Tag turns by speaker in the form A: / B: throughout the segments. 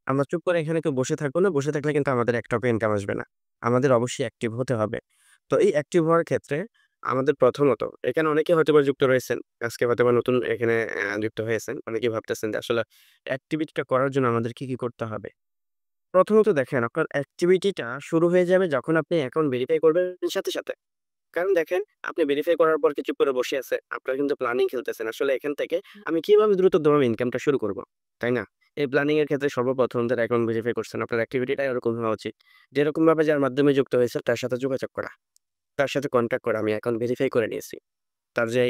A: আমরা চুপ করে এখানে কেউ বসে থাকবো না। বসে থাকলে কিন্তু আমাদের এক টাকাও ইনকাম আসবে না। আমাদের অবশ্যই অ্যাক্টিভ হতে হবে। তো এই অ্যাক্টিভ হওয়ার ক্ষেত্রে আমাদের প্রথমত এখানে অনেকে হয়তোবা যুক্ত রয়েছেন। আজকে হয়তোবা নতুন এখানে যুক্ত হয়েছেন। অনেকেই ভাবতেছেন যে আসলে অ্যাক্টিভিটিটা করার জন্য আমাদের কি করতে হবে? প্রথমত দেখেন আপনার অ্যাক্টিভিটিটা শুরু হয়ে যাবে যখন আপনি অ্যাকাউন্ট ভেরিফাই করবেন সাথে। কারণ দেখেন, আপনি ভেরিফাই করার পর চুপ করে বসে আছে। আপনারা কিন্তু প্ল্যানিং খেলতেছেন। আসলে এখান থেকে আমি কিভাবে দ্রুততম ইনকামটা শুরু করব, তাই না? এই প্ল্যানিং এর ক্ষেত্রে সর্বপ্রথম যারা অ্যাকাউন্ট ভেরিফাই করছেন, আপনার অ্যাক্টিভিটিটা এরকম হওয়া উচিত। যেরকমভাবে যার মাধ্যমে যুক্ত হয়েছে তার সাথে যোগাযোগ করা। তার সাথে কনট্যাক্ট করা। আমি অ্যাকাউন্ট ভেরিফাই করে নিয়েছি। তার যে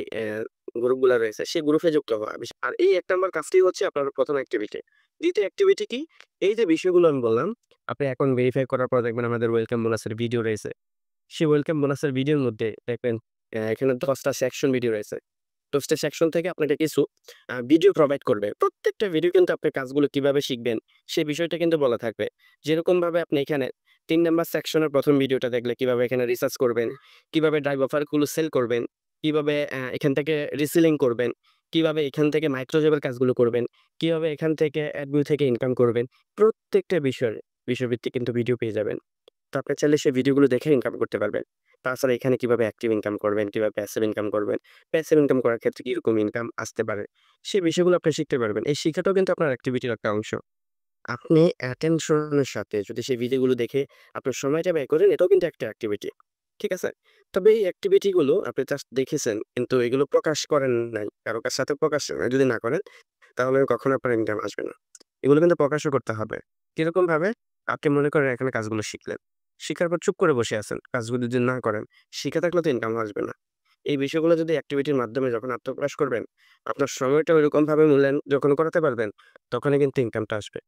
A: গ্রুপগুলা রয়েছে সেই গ্রুপে যুক্ত হওয়া। আর এই ১ নাম্বার কাজটি হচ্ছে আপনার ১ম অ্যাক্টিভিটি। ২য় অ্যাক্টিভিটি কি? এই যে বিষয়গুলো আমি বললাম, আপনি অ্যাকাউন্ট ভেরিফাই করার পর দেখবেন আমাদের ওয়েলকাম বোনাসের ভিডিও রয়েছে। সেই ওয়েলকাম বোনাসের ভিডিওর মধ্যে দেখবেন এখানে ১০ টা সেকশন ভিডিও রয়েছে। ১০ টা সেকশন থেকে আপনাকে কিছু ভিডিও প্রোভাইড করবে। প্রত্যেকটা ভিডিও কিন্তু আপনি কাজগুলো কিভাবে শিখবেন, সে বিষয়টা কিন্তু বলা থাকবে। যেরকমভাবে আপনি এখানে ৩ নাম্বার সেকশনের ১ম ভিডিওটা দেখলে কিভাবে এখানে রিসার্চ করবেন, কিভাবে ড্রাইভ অফারগুলো সেল করবেন, কিভাবে এখান থেকে রিসেলিং করবেন, কিভাবে এখান থেকে মাইক্রো জবের কাজগুলো করবেন, কিভাবে এখান থেকে অ্যাডভিউ থেকে ইনকাম করবেন। প্রত্যেকটা বিষয়ভিত্তিক কিন্তু ভিডিও পেয়ে যাবেন। তো আপনি চাইলে সেই ভিডিওগুলো দেখে ইনকাম করতে পারবেন। তাছাড়া এখানে কিভাবে অ্যাক্টিভ ইনকাম করবেন, কিভাবে প্যাসিভ ইনকাম করবেন, প্যাসিভ ইনকাম করার ক্ষেত্রে কিরকম ইনকাম আসতে পারে, সেই বিষয়গুলো আপনি শিখতে পারবেন। এই শিখাটাও কিন্তু আপনার অ্যাক্টিভিটির একটা অংশ। আপনি attention এর সাথে যদি সেই ভিডিওগুলো দেখে আপনার সময়টা ব্যয় করেন, এটাও কিন্তু একটা অ্যাক্টিভিটি। ঠিক আছে? তবে এই অ্যাক্টিভিটি গুলো আপনি জাস্ট দেখেছেন, কিন্তু এগুলো প্রকাশ করেন নাই। কারো সাথে প্রকাশ যদি না করেন, তাহলে কখনো আপনার ইনকাম আসবে না। এগুলো কিন্তু প্রকাশও করতে হবে। কিরকমভাবে? আপনি মনে করেন এখানে কাজগুলো শিখলেন। শিখার পর চুপ করে বসে আছেন। কাজগুলো যদি না করেন, শিখে থাকলে তো ইনকাম আসবে না। এই বিষয়গুলো যদি অ্যাক্টিভিটির মাধ্যমে যখন আত্মপ্রকাশ করবেন, আপনার সময়টা ঐরকমভাবে মূল্যায়ন যখন করাতে পারবেন, তখনই কিন্তু ইনকামটা আসবে।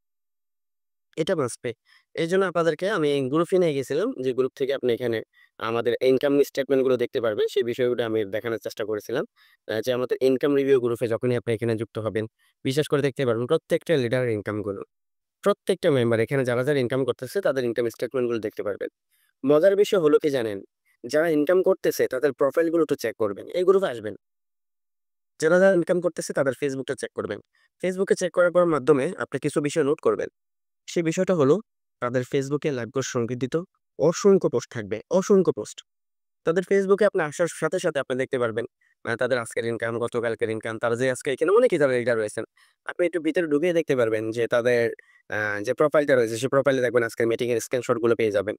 A: এটা মাস্ট পে। এজন্য আপনাদেরকে আমি গ্রুপে নিয়ে গেছিলাম যে গ্রুপ থেকে আপনি এখানে আমাদের ইনকাম স্টেটমেন্ট গুলো দেখতে পারবেন। সেই বিষয়গুলো আমি দেখানোর চেষ্টা করেছিলাম। যে আমাদের ইনকাম রিভিউ গ্রুপে যখনই আপনি এখানে যুক্ত হবেন, বিশেষ করে দেখতে পারবেন প্রত্যেকটা লিডারের ইনকাম গুলো। প্রত্যেকটা মেম্বার এখানে যারা ইনকাম করতেছে তাদের ইনকাম স্টেটমেন্ট গুলো দেখতে পারবেন। মজার বিষয় হলো কি জানেন? যারা ইনকাম করতেছে তাদের প্রোফাইল গুলো একটু চেক করবেন। এই গ্রুপে আসবেন। যারা ইনকাম করতেছে তাদের ফেসবুকটা চেক করবেন। ফেসবুকে চেক করার মাধ্যমে আপনি কিছু বিষয় নোট করবেন। সেই বিষয়টা হলো তাদের ফেসবুকে লাইভ পোস্ট সংগৃহীত অসংখ্য পোস্ট থাকবে, অসংখ্য পোস্ট। তাদের ফেসবুকে আপনি আসার সাথে আপনি দেখতে পারবেন তাদের আজকের ইনকাম, গতকালকের ইনকাম, তারা যে আজকে এখানে অনেকেই যারা লিডার রয়েছেন। আপনি একটু ভিতরে ঢুকে দেখতে পারবেন যে তাদের আ যে প্রোফাইলটা রয়েছে সেই প্রোফাইলে দেখবেন আজকের মিটিং এর স্ক্রিনশট গুলো পেয়ে যাবেন।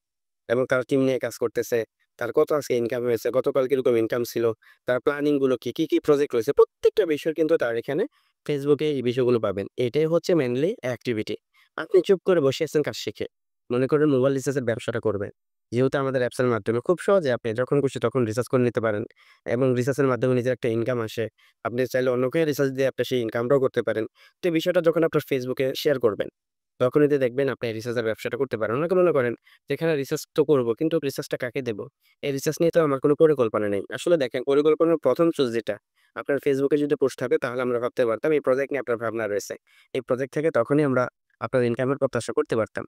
A: এবং তারা টিম নিয়ে কাজ করতেছে। তার কত আজকে ইনকাম হয়েছে, গতকাল কিরকম ইনকাম ছিল, তার প্ল্যানিং গুলো কি প্রজেক্ট রয়েছে প্রত্যেকটা বিষয় কিন্তু তার এখানে ফেসবুকে এই বিষয়গুলো পাবেন। এটাই হচ্ছে মেইনলি অ্যাক্টিভিটি। আপনি চুপ করে বসে আছেন কাজ শিখে। মনে করেন মোবাইল রিচার্জের ব্যবসাটা করবেন। যেহেতু আমাদের অ্যাপস এর মাধ্যমে খুব সহজে আপনি যখন খুশি তখন রিচার্জ করে নিতে পারেন এবং রিচার্জের মাধ্যমে নিজের একটা ইনকাম আসে। আপনি চাইলে অন্যকে রিচার্জ দিয়ে আপনি সেই ইনকামটাও করতে পারেন। তো এই বিষয়টা যখন আপনার ফেসবুকে শেয়ার করবেন, তখনই দেখবেন আপনি রিচার্জের ব্যবসাটা করতে পারেন। অনেকে মনে করেন যে এখানে রিসার্চ তো করব, কিন্তু রিসার্চটা কাকে দেব? এই রিসার্চ নিয়ে তো আমার কোনো পরিকল্পনা নেই। আসলে দেখেন, পরিকল্পনার ১ম চুজ যেটা, আপনার ফেসবুকে যদি পোস্ট থাকে তাহলে আমরা ভাবতে পারতাম এই প্রজেক্ট নিয়ে আপনার ভাবনা রয়েছে। এই প্রজেক্ট থেকে তখনই আমরা আপনার ইনকামের প্রত্যাশা করতে পারতাম।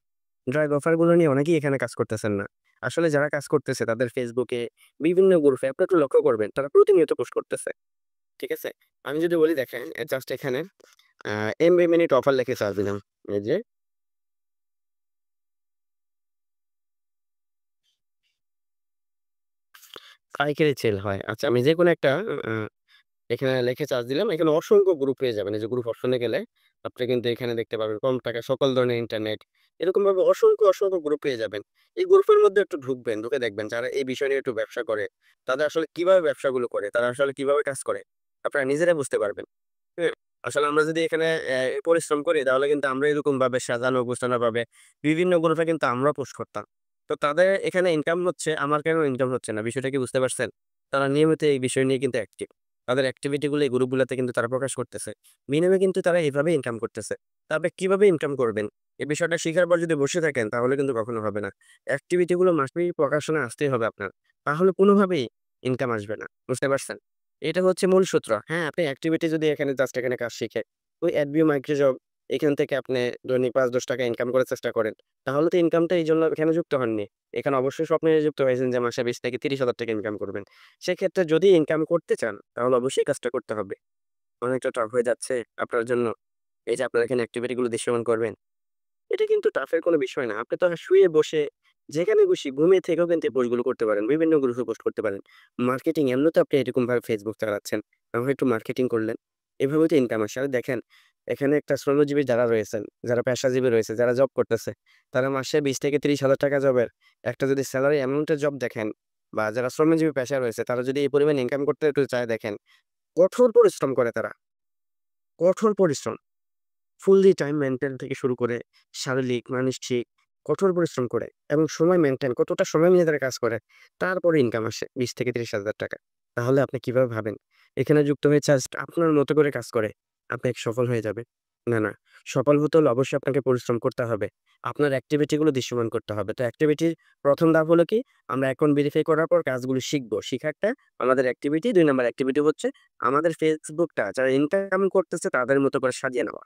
A: ড্রাইভ অফার গুলো নিয়ে অনেকেই এখানে কাজ করতেছেন না। আসলে যারা কাজ করতেছে তাদের ফেসবুকে বিভিন্ন গ্রুপে আপনি একটু লক্ষ্য করবেন তারা প্রতিনিয়ত পোস্ট করতেছে। ঠিক আছে? আমি যদি বলি দেখেন জাস্ট এখানে আ এমবি মিনিট অফার লিখে সার্চ দিলাম। এই যে পাইকারি সেল হয়। আচ্ছা, আমি যেকোনো একটা আ এখানে লিখে চার্জ দিলাম। এখানে অসংখ্য গ্রুপ পেয়ে যাবেন। এই যে গ্রুপ অপশন এ গেলে আপনি কিন্তু এখানে দেখতে পারবেন কম টাকায় সকল ধরনের ইন্টারনেট। এরকমভাবে অসংখ্য গ্রুপ পেয়ে যাবেন। এই গ্রুপের মধ্যে একটু ঢুকবেন, ঢুকে দেখবেন যারা এই বিষয় নিয়ে একটু ব্যবসা করে, তারা আসলে কিভাবে ব্যবসাগুলো করে, তারা আসলে কিভাবে কাজ করে, আপনারা নিজেরাই বুঝতে পারবেন। হুম? আসলে আমরা যদি এখানে পরিশ্রম করি তাহলে কিন্তু আমরা এরকমভাবে সাজানো গোছানোভাবে বিভিন্ন গ্রুপে কিন্তু আমরাও পোস্ট করতাম। তো তাদের এখানে ইনকাম হচ্ছে, আমার কেন ইনকাম হচ্ছে না? বিষয়টা কি বুঝতে পারছেন? তারা নিয়মিত এই বিষয় নিয়ে কিন্তু অ্যাক্টিভ। তাদের অ্যাক্টিভিটি গুলো এই গ্রুপগুলাতে কিন্তু তারা প্রকাশ করতেছে। বিনিময়ে কিন্তু তারা এভাবে ইনকাম করতেছে। তো আপনি কিভাবে ইনকাম করবেন? এই বিষয়টা শিখার পর যদি বসে থাকেন তাহলে কিন্তু কখনো হবে না। অ্যাক্টিভিটি গুলো মাস্ট বি প্রকাশনায় আসতেই হবে আপনার। তাহলে কোনোভাবেই ইনকাম আসবে না। বুঝতে পারছেন? এটা হচ্ছে মূল সূত্র। হ্যাঁ, আপনি অ্যাক্টিভিটি যদি এখানে জাস্ট এখানে কাজ শিখে ওই অ্যাডভিউ মাইক্রোজব এখান থেকে আপনি দৈনিক ৳৫-১০ ইনকাম করার চেষ্টা করেন। তাহলে তো ইনকামটা এইজন্য এখানে যুক্ত হননি। এখানে অবশ্যই স্বপ্নে যুক্ত হয়েছেন যে মাসে ২০ থেকে ৳৩০,০০০ ইনকাম করবেন। সেক্ষেত্রে যদি ইনকাম করতে চান তাহলে অবশ্যই কাজটা করতে হবে। অনেকটা টাফ হয়ে যাচ্ছে আপনার জন্য। এই যে আপনারা এখানে অ্যাক্টিভিটি গুলো দৃশ্যমান করবেন। এটা কিন্তু টাফের কোনো বিষয় না। আপনি তো শুয়ে বসে যেখানে খুশি ঘুমিয়ে থেকেও কিন্তু এই পোস্টগুলো করতে পারেন। বিভিন্ন গ্রুপে পোস্ট করতে পারেন। মার্কেটিং এমনিতেও আপনি এরকমভাবে Facebook চালাচ্ছেন। তারপর একটু মার্কেটিং করলেন। এভাবেও তো ইনকাম আসে। আর দেখেন এখানে একটা শ্রমজীবী যারা রয়েছেন, যারা পেশাজীবী রয়েছে, যারা জব করতেছে, তারা মাসে ২০ থেকে ৩০,০০০ টাকা জবের একটা যদি সেলারি অ্যামাউন্টের জব দেখেন বা যারা শ্রমজীবী পেশায় রয়েছে তারা যদি এই পরিমাণ ইনকাম করতে একটু চায় দেখেন, কঠোর পরিশ্রম করে তারা। কঠোর পরিশ্রম। ফুললি টাইম মেইনটেইন থেকে শুরু করে শারীরিক, মানসিক কঠোর পরিশ্রম করে এবং সময় মেইনটেইন কতটা সময় নিয়ে তারা কাজ করে, তারপরে ইনকাম আসে ২০ থেকে ৩০,০০০ টাকা। তাহলে আপনি কিভাবে ভাবেন? এখানে যুক্ত হয়ে জাস্ট আপনার মতো করে কাজ করে আপনি সফল হয়ে যাবেন? না, না। সফল হতে হলে অবশ্যই আপনাকে পরিশ্রম করতে হবে। আপনার অ্যাক্টিভিটি গুলো দৃশ্যমান করতে হবে। তো অ্যাক্টিভিটির ১ম ধাপ হলো কি? আমরা অ্যাকাউন্ট ভেরিফাই করার পর কাজগুলো শিখব। শিখাটা আমাদের অ্যাক্টিভিটি। ২ নাম্বার অ্যাক্টিভিটি হচ্ছে আমাদের Facebook টা যারা ইনকাম করতেছে তাদের মতো করে সাজিয়ে নেওয়া।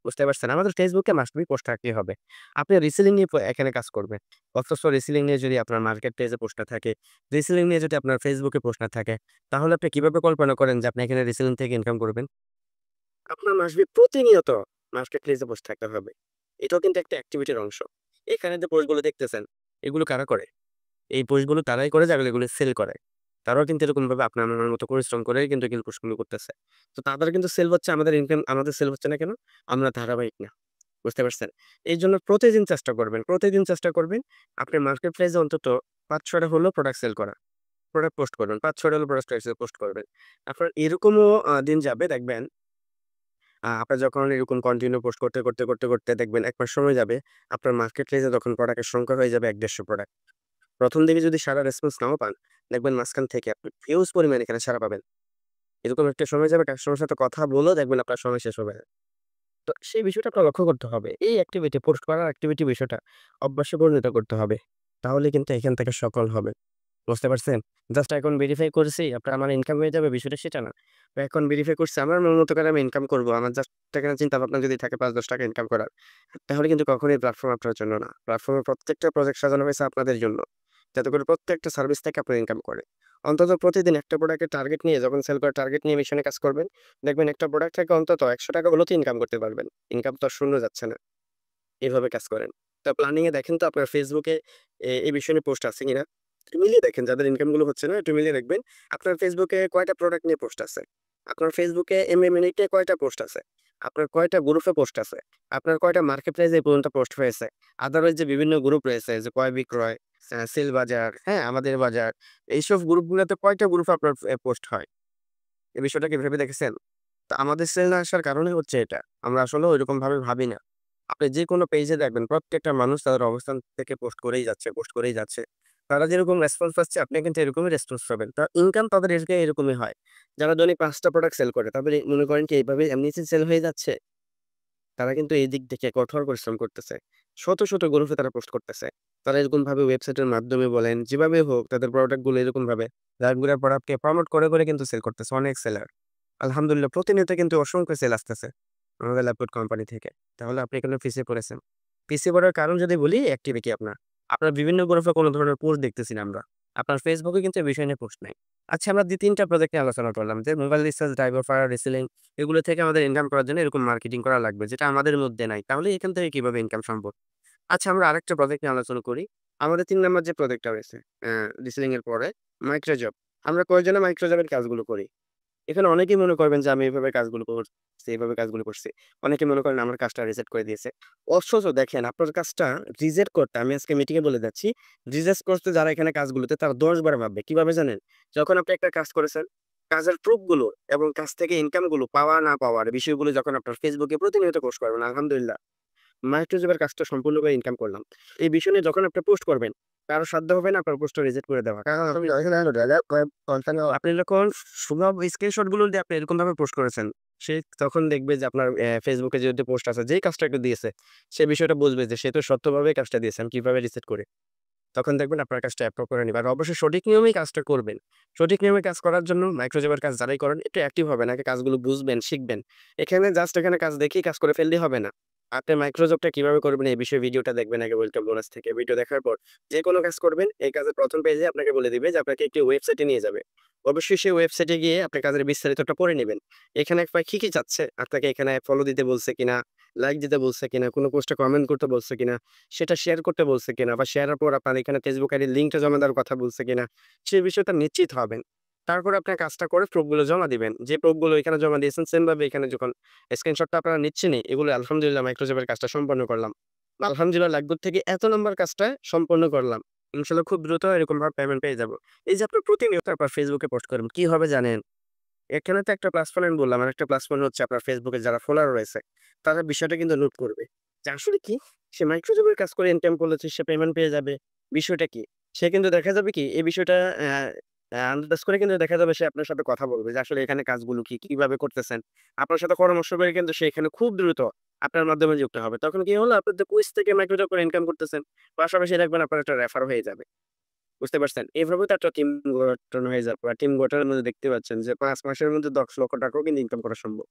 A: বুঝতে পারছেন? আমাদের Facebook a must be post রাখতেই হবে। আপনি রিসেলিং নিয়ে এখানে কাজ করবেন। অথচ রিসেলিং নিয়ে যদি আপনার মার্কেট প্লেস এ পোস্ট না থাকে, রিসেলিং নিয়ে যদি আপনার Facebook এ পোস্ট না থাকে, তাহলে আপনি কিভাবে কল্পনা করেন যে আপনি এখানে রিসেলিং থেকে ইনকাম করবেন? আপনার মাস্ট বি প্রতিনিয়ত মার্কেট প্লেস এ পোস্ট থাকতে হবে। এটাও কিন্তু একটা অ্যাক্টিভিটির অংশ। এখানে যে পোস্ট গুলো দেখতেছেন, এগুলো কারা করে? এই পোস্টগুলো তারাই করে যারা এগুলো সেল করে। তারাও কিন্তু এরকমভাবে আপনার আমার মতো পরিশ্রম করেই কিন্তু এগুলো পোস্টগুলো করতেছে। তো তাদের কিন্তু সেল হচ্ছে, আমাদের ইনকাম আমাদের সেল হচ্ছে না কেন? আমরা ধারাবাহিক না। বুঝতে পারছেন? এইজন্য প্রতিদিন চেষ্টা করবেন। প্রতিদিন চেষ্টা করবেন আপনি মার্কেট প্লেস এ অন্তত ৫-৬ টা হলেও প্রোডাক্ট সেল করা। প্রোডাক্ট পোস্ট করবেন। ৫-৬ টা হলেও প্রোডাক্ট পোস্ট করবেন। আপনার এরকমও দিন যাবে দেখবেন আপনার যখন এরকম কন্টিনিউ পোস্ট করতে দেখবেন ১ মাস সময় যাবে, আপনার মার্কেট প্লেস এ তখন প্রোডাক্টের সংখ্যা হয়ে যাবে ১-১৫০ প্রোডাক্ট। ১ম দিকে যদি সারা রেসপন্স নাও পান, দেখবেন মাঝখান থেকে আপনি হিউজ পরিমাণে এখানে সাড়া পাবেন। এরকম একটা সময় যাবে কাস্টমারের সাথে কথা বলেও দেখবেন আপনার সময় শেষ হবে। তো সেই বিষয়টা আপনার লক্ষ্য করতে হবে। এই অ্যাক্টিভিটি পোস্ট করার অ্যাক্টিভিটি বিষয়টা অভ্যাসে পরিণত করতে হবে। তাহলে কিন্তু এখান থেকে সফল হবেন। বুঝতে পারছেন? জাস্ট এখন ভেরিফাই করেছি, আপনার আমার ইনকাম হয়ে যাবে বিষয়টা সেটা না। এখন ভেরিফাই করছি আমার মন মতো করে আমি ইনকাম করব। আমার জাস্ট এখানে চিন্তা ভাবনা যদি থাকে ৳৫-১০ ইনকাম করার, তাহলে কিন্তু কখনোই প্ল্যাটফর্ম আপনার জন্য না। প্ল্যাটফর্মের প্রত্যেকটা প্রজেক্ট সাজানো হয়েছে আপনাদের জন্য। যাতে করে প্রত্যেকটা সার্ভিস থেকে আপনার ইনকাম করে। অন্তত প্রতিদিন একটা প্রোডাক্টের টার্গেট নিয়ে যখন সেল করার টার্গেট নিয়ে মিশনে কাজ করবেন, দেখবেন একটা প্রোডাক্ট থেকে অন্তত ৳১০০ হলেও তো ইনকাম করতে পারবেন। ইনকাম তো আর শূন্য যাচ্ছে না। এভাবে কাজ করেন। তো প্ল্যানিং এ দেখেন তো আপনার Facebook এ এই বিষয় নিয়ে পোস্ট আছে কিনা? একটু মিলিয়ে দেখেন যাদের ইনকাম গুলো হচ্ছে না, একটু মিলিয়ে দেখবেন। আপনার Facebook এ কয়টা প্রোডাক্ট নিয়ে পোস্ট আছে? আপনার Facebook এ মিনিটে কয়টা পোস্ট আছে? আপনার কয়টা গ্রুপে পোস্ট আছে? আপনার কয়টা মার্কেট প্লেস এ এই পর্যন্ত পোস্ট হয়েছে? আদারওয়াইজ যে বিভিন্ন গ্রুপ রয়েছে যে ক্রয় বিক্রয়, সেল বাজার, হ্যাঁ? আমাদের বাজার। এইসব গ্রুপগুলোতে কয়টা গ্রুপে আপনার পোস্ট হয়? এই বিষয়টা কি ভেবে দেখেছেন? তো আমাদের সেল না আসার কারণই হচ্ছে এটা। আমরা আসলে ঐরকমভাবে ভাবি না। আপনি যেকোনো পেজে দেখবেন প্রত্যেকটা মানুষ তাদের অবস্থান থেকে পোস্ট করেই যাচ্ছে, পোস্ট করেই যাচ্ছে। তারা যেরকম রেসপন্স পাচ্ছে আপনি কিন্তু এরকমই রেসপন্স পাবেন। ইনকাম তাদের এরকমই হয়। যারা দৈনিক ৫ টা প্রোডাক্ট সেল করে তাদের মনে করেন কি এইভাবে এমনিতেই সেল হয়ে যাচ্ছে? তারা কিন্তু এই দিক থেকে কঠোর পরিশ্রম করতেছে। শত গ্রুপে তারা পোস্ট করতেছে। তারা এরকমভাবে ওয়েবসাইটের মাধ্যমে বলেন, যেভাবে হোক তাদের প্রোডাক্ট গুলো এরকমভাবে লাইভগুলোর প্রোডাক্টকে প্রমোট করে কিন্তু সেল করতেছে অনেক সেলার। আলহামদুলিল্লাহ প্রতিনিয়ত কিন্তু অসংখ্য সেল আসতেছে আমাদের ল্যাপটপ কোম্পানি থেকে। তাহলে আপনি কেন পিছিয়ে পড়েছেন? পিছিয়ে পড়ার কারণ যদি বলি অ্যাক্টিভিটি আপনার। আপনার বিভিন্ন গ্রুপে কোন ধরনের পোস্ট দেখতেছি না আমরা। আপনার Facebook এ কিন্তু এই বিষয় নিয়ে পোস্ট নাই। আচ্ছা আমরা ২-৩ টা প্রজেক্ট নিয়ে আলোচনা করলাম যে মোবাইল রিচার্জ, ড্রাইভার ভাড়া, রিসেলিং এগুলো থেকে আমাদের ইনকাম করার জন্য এরকম মার্কেটিং করা লাগবে যেটা আমাদের মধ্যে নাই। তাহলে এখান থেকে কিভাবে ইনকাম সম্ভব? আচ্ছা আমরা আরেকটা প্রজেক্ট নিয়ে আলোচনা করি। আমাদের ৩ নাম্বার যে প্রজেক্টটা রয়েছে রিসেলিং এর পরে মাইক্রো জব। আমরা কয়জনে মাইক্রো জবের কাজগুলো করি? এখানে অনেকেই মনে করবেন যে আমি এভাবে কাজগুলো করছি, এভাবে কাজগুলো করছি। অনেকে মনে করেন আমার কাজটা রিজেক্ট করে দিয়েছে। অথচ দেখেন আপনার কাজটা রিজেক্ট করতে আমি আজকে মিটিং এ বলে যাচ্ছি। রিজেক্ট করতে যারা এখানে কাজগুলোতে তারা ১০ বার ভাববে। কিভাবে জানেন? যখন আপনি একটা কাজ করেছেন, কাজের প্রুফ গুলো এবং কাজ থেকে ইনকাম গুলো পাওয়া না পাওয়ার বিষয়গুলো যখন আপনার Facebook এ প্রতিনিয়ত পোস্ট করবেন, আলহামদুলিল্লাহ মাইক্রোজবের কাজটা সম্পূর্ণভাবে ইনকাম করলাম। এই বিষয় নিয়ে যখন আপনি পোস্ট করবেন, কারো সাধ্য হবে না আপনার পোস্টটা রিজেক্ট করে দেওয়া। কারণ আপনি যখন সুলভ স্ক্রিনশট গুলো দিয়ে আপনি এরকমভাবে পোস্ট করেছেন, সে তখন দেখবে যে আপনার Facebook এ যেহেতু পোস্ট আছে, যেই কাজটা একটু দিয়েছে, সে বিষয়টা বুঝবে যে সে তো সত্যভাবেই কাজটা দিয়েছে। আমি কিভাবে রিসেট করি? তখন দেখবেন আপনার কাজটা অ্যাপ্রুভ করে নিবে। আর অবশ্যই সঠিক নিয়মেই কাজটা করবেন। সঠিক নিয়মে কাজ করার জন্য মাইক্রোজবের কাজ যারাই করেন একটু অ্যাক্টিভ হবেন। আগে কাজগুলো বুঝবেন, শিখবেন। এখানে জাস্ট এখানে কাজ দেখেই কাজ করে ফেললেই হবে না। আপনি মাইক্রোজবটা কিভাবে করবেন এই বিষয়ে ভিডিওটা দেখবেন আগে ওয়েলকাম বোনাস থেকে। ভিডিও দেখার পর যেকোনো কাজ করবেন এই কাজের ১ম পেজে আপনাকে বলে দিবে যে আপনাকে একটি ওয়েবসাইটে নিয়ে যাবে। অবশ্যই সেই ওয়েবসাইটে গিয়ে আপনি কাজের বিস্তারিতটা পড়ে নিবেন। এখানে কি চাচ্ছে? আপনাকে এখানে ফলো দিতে বলছে কিনা? লাইক দিতে বলছে কিনা, কোনো পোস্টে কমেন্ট করতে বলছে কিনা, সেটা শেয়ার করতে বলছে কিনা বা শেয়ারের পর আপনার এখানে ফেসবুক আইডির লিঙ্কটা জমা দেওয়ার কথা বলছে কিনা, সেই বিষয়টা নিশ্চিত হবেন। তারপরে আপনার কাজটা করে প্রুফগুলো জমা দিবেন। যে প্রুফগুলো এখানে জমা দিয়েছেন সেম ভাবে এখানে যখন স্ক্রিনশটটা আপনারা নিচ্ছেনই, এগুলো আলহামদুলিল্লাহ মাইক্রোজবের কাজটা সম্পন্ন করলাম। বা আলহামদুলিল্লাহ লাইকদুর থেকে এত নাম্বার কাজটা সম্পন্ন করলাম। ইনশাআল্লাহ খুব দ্রুত এরকমভাবে পেমেন্ট পেয়ে যাব। এই যে আপনি প্রতিনিয়ত আপনার ফেসবুকে পোস্ট করবেন, কি হবে জানেন? এখানে তো একটা প্লাস পয়েন্ট বললাম। আরেকটা প্লাস পয়েন্ট হচ্ছে আপনার ফেসবুকে যারা ফলোয়ার রয়েছে, তারা বিষয়টা কিন্তু নোট করবে। যে আসলে কি? সে মাইক্রোজবের কাজ করে ইনকাম করলেছে, সে পেমেন্ট পেয়ে যাবে। বিষয়টা কি? সে কিন্তু দেখা যাবে কি এই বিষয়টা আন্দাজ করে কিন্তু দেখা যাবে সে আপনার সাথে কথা বলবে যে আসলে এখানে কাজগুলো কি, কিভাবে করতেছেন। আপনার সাথে পরামর্শ করে কিন্তু সে এখানে খুব দ্রুত আপনার মাধ্যমে যুক্ত হবে। তখন কি হলো? আপনি তো কুইজ থেকে মাইক্রোজব করে ইনকাম করতেছেন। পাশাপাশি দেখবেন আপনার একটা রেফার হয়ে যাবে। বুঝতে পারছেন? এভাবেও তো একটা টিম গঠন হয়ে যাবে। আর টিম গঠনের মধ্যে দেখতে পাচ্ছেন যে ৫ মাসের মধ্যে ৳১০,০০,০০০ টাকাও কিন্তু ইনকাম করা সম্ভব।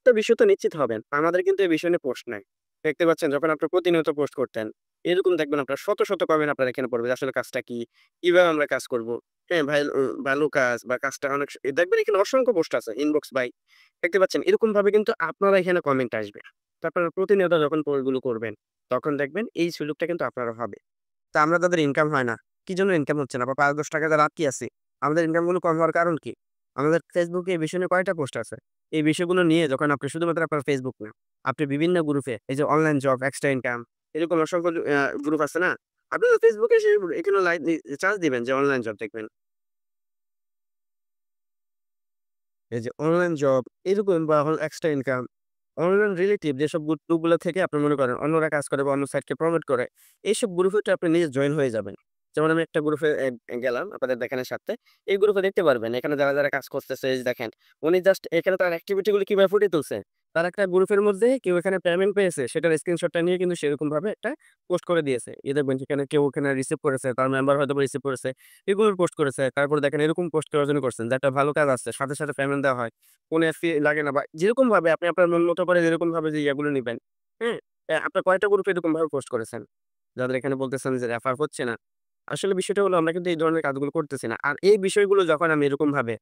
A: তো বিষয় তো নিশ্চিত হবেন। আমাদের কিন্তু এই বিষয় নিয়ে পোস্ট নাই। দেখতে পাচ্ছেন যখন আপনি প্রতিনিয়ত পোস্ট করতেন, এরকম দেখবেন আপনার শত, শত কমেন্ট আপনার এখানে পড়বে যে আসলে কাজটা কি? কিভাবে আমরা কাজ করব? হ্যাঁ, ভাই ভালো কাজ বা কাজটা অনেক দেখবেন এখানে অসংখ্য পোস্ট আছে। ইনবক্স বাই দেখতে পাচ্ছেন এরকমভাবে কিন্তু আপনারা এখানে কমেন্ট আসবে। তো আপনারা প্রতিনিয়ত যখন পোস্ট গুলো করবেন, তখন দেখবেন এই সুযোগটা কিন্তু আপনারও হবে। তা আমরা যাদের ইনকাম হয় না, কি জন্য ইনকাম হচ্ছে না? বা ৳৫-১০ যারা আটকে আছি, আমাদের ইনকাম গুলো কম হওয়ার কারণ কি? আমাদের ফেসবুকে এই বিষয় নিয়ে কয়টা পোস্ট আছে? এই বিষয়গুলো নিয়ে যখন আপনি শুধুমাত্র আপনার ফেসবুক না, আপনি বিভিন্ন গ্রুপে এই যে অনলাইন জব, এক্সট্রা ইনকাম এরকম অসংখ্য গ্রুপ আছে না? আপনি তো ফেসবুকে এসে এখানে চার্জ দিবেন যে অনলাইন জব দেখবেন। এই যে অনলাইন জব এরকম বা এক্সট্রা ইনকাম, অনলাইন রিলেটিভ যেসব গ্রুপগুলো থেকে আপনি মনে করেন অন্যরা কাজ করে বা অন্য সাইটকে প্রমোট করে, এইসব গ্রুপে তো আপনি নিজে জয়েন হয়ে যাবেন। যেমন আমি একটা গ্রুপে গেলাম আপনাদের দেখানোর স্বার্থে। এই গ্রুপে দেখতে পারবেন এখানে যারা, যারা কাজ করতেছে এই যে দেখেন, উনি জাস্ট এখানে তার এক্টিভিটি গুলো কিভাবে ফুটিয়ে তুলছে। তার একটা গ্রুপের মধ্যে কেউ এখানে পেমেন্ট পেয়েছে সেটার স্ক্রিনশটটা নিয়ে কিন্তু সেরকমভাবে একটা পোস্ট করে দিয়েছে। এই দেখবেন সেখানে কেউ ওখানে রিসিভ করেছে, তার মেম্বার হয়তোবা রিসিভ করেছে। এগুলোর পোস্ট করেছে। তারপরে দেখেন এরকম পোস্ট করার জন্য করছেন যে একটা ভালো কাজ আসছে, সাথে, সাথে পেমেন্ট দেওয়া হয়। কোনো ফি লাগে না বা যেরকমভাবে আপনি আপনার মন মতো করে যেরকমভাবে যে ইয়াগুলো নিবেন, হ্যাঁ? আপনার কয়টা গ্রুপে এরকমভাবে পোস্ট করেছেন? যাদের এখানে বলতেছেন যে রেফার হচ্ছে না। আসলে বিষয়টা হলো আমরা কিন্তু এই ধরনের কাজগুলো করতেছি না। আর এই বিষয়গুলো যখন আমি এরকমভাবে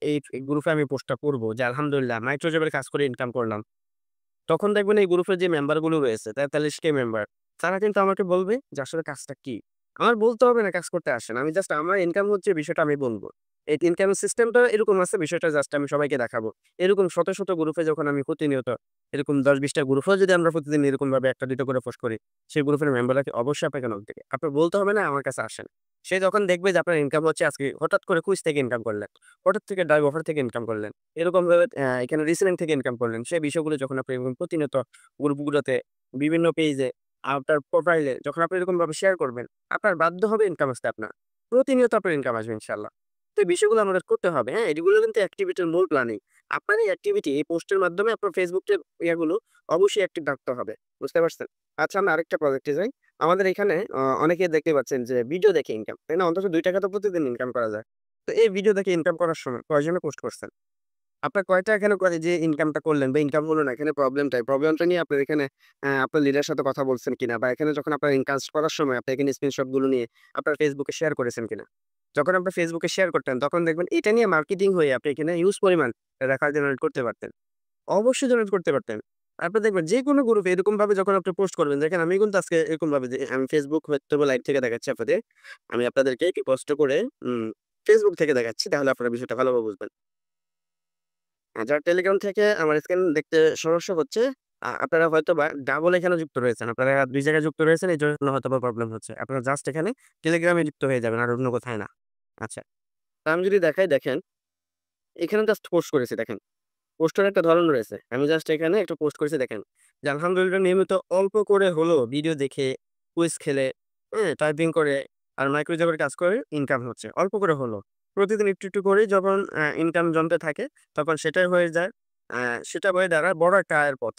A: এই গ্রুপে আমি পোস্টটা করব যে আলহামদুলিল্লাহ মাইক্রোজবের কাজ করে ইনকাম করলাম। তখন দেখবেন এই গ্রুপের যে মেম্বার গুলো রয়েছে ৪৩ কে মেম্বার, তারা কিন্তু আমাকে বলবে যে আসলে কাজটা কি? আমার বলতে হবে না কাজ করতে আসেন। আমি জাস্ট আমার ইনকাম হচ্ছে বিষয়টা আমি বলব। এই ইনকাম সিস্টেমটা এরকম আছে বিষয়টা জাস্ট আমি সবাইকে দেখাবো। এরকম শত, শত গ্রুপে যখন আমি প্রতিনিয়ত এরকম ১০-২০ টা গ্রুপেও যদি আমরা প্রতিদিন এরকমভাবে ১ টা ২ টা করে পোস্ট করি, সেই গ্রুপের মেম্বাররা অবশ্যই আপনাকে নক দিবে। আপনার বলতে হবে না আমার কাছে আসেন। সে যখন দেখবে যে আপনার ইনকাম হচ্ছে আজকে হঠাৎ করে কুইজ থেকে ইনকাম করলেন, হঠাৎ থেকে ডাইভ অফার থেকে ইনকাম করলেন। এরকমভাবে এখানে রিসেলিং থেকে ইনকাম করলেন। সেই বিষয়গুলো যখন আপনি এরকম প্রতিনিয়ত গ্রুপগুলোতে বিভিন্ন পেইজে আপনার প্রোফাইলে যখন আপনি এরকমভাবে শেয়ার করবেন, আপনার বাধ্য হবে ইনকাম আসতে আপনার। প্রতিনিয়ত আপনার ইনকাম আসবে ইনশাআল্লাহ। তো এই বিষয়গুলো আমাদের করতে হবে, হ্যাঁ? এগুলো কিন্তু অ্যাক্টিভিটির মূল প্ল্যানিং। আপনার এই অ্যাক্টিভিটি এই পোস্টের মাধ্যমে আপনার Facebook এর ইয়াগুলো অবশ্যই অ্যাক্টিভ রাখতে হবে। বুঝতে পারছেন? আচ্ছা আমরা আরেকটা প্রজেক্টে যাই। আমাদের এখানে অনেকেই দেখতে পাচ্ছেন যে ভিডিও দেখে ইনকাম, তাই না? অন্তত ৳২ তো প্রতিদিন ইনকাম করা যায়। তো এই ভিডিও দেখে ইনকাম করার সময় কয়জনে পোস্ট করছেন? আপনার কয়টা এখানে করে যে ইনকামটা করলেন বা ইনকাম হলো না এখানে প্রবলেমটাই। প্রবলেমটা নিয়ে আপনার এখানে আপনার লিডারের সাথে কথা বলছেন কিনা বা এখানে যখন আপনার কাজ করার সময় আপনি এখানে স্ক্রিনশট গুলো নিয়ে আপনার Facebook এ শেয়ার করেছেন কিনা? যখন আপনার Facebook এ শেয়ার করতেন তখন দেখবেন এটা নিয়ে মার্কেটিং হয়ে আপনি এখানে হিউজ পরিমাণ টাকা জেনারেট করতে পারতেন। অবশ্যই জেনারেট করতে পারতেন। আপনি দেখবেন যেকোনো গ্রুপে এরকমভাবে যখন আপনি পোস্ট করবেন দেখেন আমি কিন্তু আজকে এরকমভাবে যে আমি Facebook হয়তোবা লাইভ থেকে দেখাচ্ছি আপনাদের। আমি আপনাদেরকে একটু কষ্ট করে Facebook থেকে দেখাচ্ছি তাহলে আপনারা বিষয়টা ভালোভাবে বুঝবেন। যারা টেলিগ্রাম থেকে আমার স্ক্রিন দেখতে সমস্যা হচ্ছে, আপনারা হয়তোবা ডাবল এখানে যুক্ত রয়েছেন। আপনারা ২ জায়গায় যুক্ত রয়েছেন এজন্য হয়তোবা প্রবলেম হচ্ছে। আপনারা জাস্ট এখানে টেলিগ্রামে যুক্ত হয়ে যাবেন আর অন্য কোথায় না। আচ্ছা। তা আমি যদি দেখাই দেখেন, এখানে জাস্ট পোস্ট করেছি দেখেন। পোস্টের একটা ধরন রয়েছে। আমি জাস্ট এখানে একটা পোস্ট করেছি দেখেন। যে আলহামদুলিল্লাহ নিয়মিত অল্প করে হলেও ভিডিও দেখে, কুইজ খেলে, হ্যাঁ? টাইপিং করে আর মাইক্রোজবের কাজ করে ইনকাম হচ্ছে। অল্প করে হলেও। প্রতিদিন একটু, একটু করে যখন ইনকাম জমতে থাকে তখন সেটাই হয়ে যায় আ সেটা হয়ে দাঁড়ায় বড় একটা আয়ের পথ।